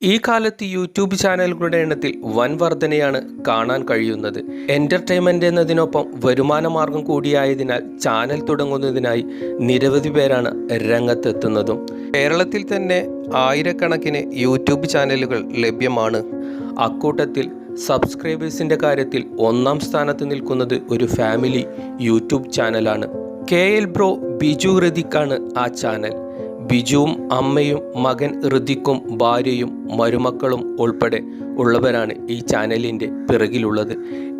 ഈ കാലത്ത് യൂട്യൂബ് ചാനലുകളുടെ എണ്ണത്തിൽ വൻ വർധനയാണ് കാണാൻ കഴിയുന്നത്. എൻ്റർടൈൻമെൻ്റ് എന്നതിനൊപ്പം വരുമാന മാർഗം കൂടിയായതിനാൽ ചാനൽ തുടങ്ങുന്നതിനായി നിരവധി പേരാണ് രംഗത്തെത്തുന്നതും. കേരളത്തിൽ തന്നെ ആയിരക്കണക്കിന് യൂട്യൂബ് ചാനലുകൾ ലഭ്യമാണ്. അക്കൂട്ടത്തിൽ സബ്സ്ക്രൈബേഴ്സിൻ്റെ കാര്യത്തിൽ ഒന്നാം സ്ഥാനത്ത് നിൽക്കുന്നത് ഒരു ഫാമിലി യൂട്യൂബ് ചാനലാണ്. KL ബ്രോ ബിജു ഋതിക്കാണ് ആ ചാനൽ. ബിജുവും അമ്മയും മകൻ ഋതിക്കും ഭാര്യയും മരുമക്കളും ഉൾപ്പെടെ ഉള്ളവരാണ് ഈ ചാനലിൻ്റെ പിറകിലുള്ളത്.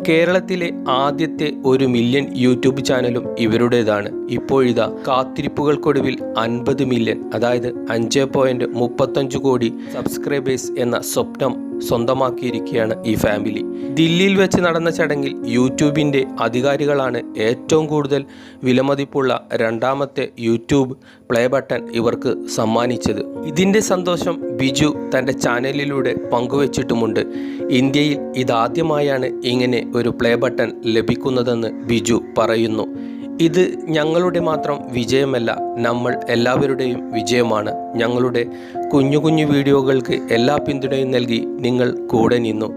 കേരളത്തിലെ ആദ്യത്തെ 1 മില്യൺ യൂട്യൂബ് ചാനലും ഇവരുടേതാണ്. ഇപ്പോഴിതാ കാത്തിരിപ്പുകൾക്കൊടുവിൽ 50 മില്യൺ, അതായത് 5.35 കോടി സബ്സ്ക്രൈബേഴ്സ് എന്ന സ്വപ്നം സ്വന്തമാക്കിയിരിക്കുകയാണ് ഈ ഫാമിലി. ദില്ലിയിൽ വെച്ച് നടന്ന ചടങ്ങിൽ യൂട്യൂബിൻ്റെ അധികാരികളാണ് ഏറ്റവും കൂടുതൽ വിലമതിപ്പുള്ള 2ാമത്തെ യൂട്യൂബ് പ്ലേ ബട്ടൺ ഇവർക്ക് സമ്മാനിച്ചത്. ഇതിൻ്റെ സന്തോഷം ബിജു തൻ്റെ ചാനലിലൂടെ പങ്കുവച്ചിട്ടുമുണ്ട്. ഇന്ത്യയിൽ ഇതാദ്യമായാണ് ഇങ്ങനെ ഒരു പ്ലേ ബട്ടൺ ലഭിക്കുന്നതെന്ന് ബിജു പറയുന്നു. ഇത് ഞങ്ങളുടെ മാത്രം വിജയമല്ല, നമ്മൾ എല്ലാവരുടെയും വിജയമാണ്. ഞങ്ങളുടെ കുഞ്ഞു കുഞ്ഞു വീഡിയോകൾക്ക് എല്ലാ പിന്തുണയും നൽകി നിങ്ങൾ കൂടെ നിന്നു.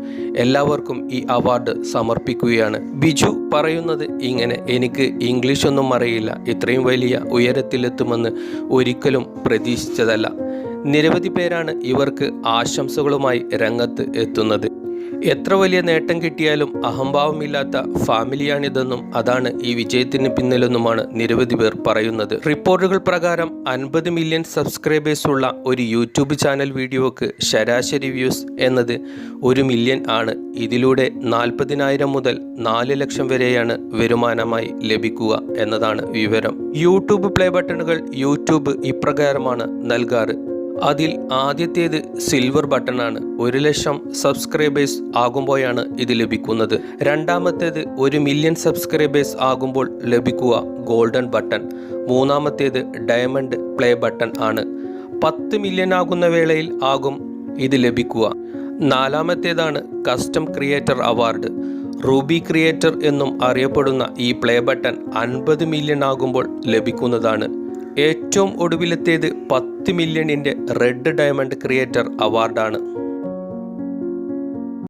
എല്ലാവർക്കും ഈ അവാർഡ് സമർപ്പിക്കുകയാണ്. ബിജു പറയുന്നത് ഇങ്ങനെ: എനിക്ക് ഇംഗ്ലീഷൊന്നും അറിയില്ല, ഇത്രയും വലിയ ഉയരത്തിലെത്തുമെന്ന് ഒരിക്കലും പ്രതീക്ഷിച്ചതല്ല. നിരവധി പേരാണ് ഇവർക്ക് ആശംസകളുമായി രംഗത്ത് എത്തുന്നത്. എത്ര വലിയ നേട്ടം കിട്ടിയാലും അഹംഭാവമില്ലാത്ത ഫാമിലിയാണിതെന്നും അതാണ് ഈ വിജയത്തിന് പിന്നിലെന്നുമാണ് നിരവധി പേർ പറയുന്നത്. റിപ്പോർട്ടുകൾ പ്രകാരം 50 മില്യൺ സബ്സ്ക്രൈബേഴ്സ് ഉള്ള ഒരു യൂട്യൂബ് ചാനൽ വീഡിയോക്ക് ശരാശരി വ്യൂസ് എന്നത് 1 മില്യൺ ആണ്. ഇതിലൂടെ 40,000 മുതൽ 4 ലക്ഷം വരെയാണ് വരുമാനമായി ലഭിക്കുക എന്നതാണ് വിവരം. യൂട്യൂബ് പ്ലേ ബട്ടണുകൾ യൂട്യൂബ് ഇപ്രകാരമാണ് നൽകാറ്. അതിൽ ആദ്യത്തേത് സിൽവർ ബട്ടണാണ്. 1 ലക്ഷം സബ്സ്ക്രൈബേഴ്സ് ആകുമ്പോഴാണ് ഇത് ലഭിക്കുന്നത്. 2ാമത്തേത് 1 മില്യൺ സബ്സ്ക്രൈബേഴ്സ് ആകുമ്പോൾ ലഭിക്കുക ഗോൾഡൻ ബട്ടൺ. 3ാമത്തേത് ഡയമണ്ട് പ്ലേ ബട്ടൺ ആണ്. 10 മില്യൺ ആകുന്ന വേളയിൽ ആകും ഇത് ലഭിക്കുക. 4ാമത്തേതാണ് custom creator award. Ruby creator എന്നും അറിയപ്പെടുന്ന ഈ പ്ലേ ബട്ടൺ 50 മില്യൺ ആകുമ്പോൾ ലഭിക്കുന്നതാണ്. ഏറ്റവും ഒടുവിലത്തേത് 10 മില്യണിൻ്റെ റെഡ് ഡയമണ്ട് ക്രിയേറ്റർ അവാർഡാണ്.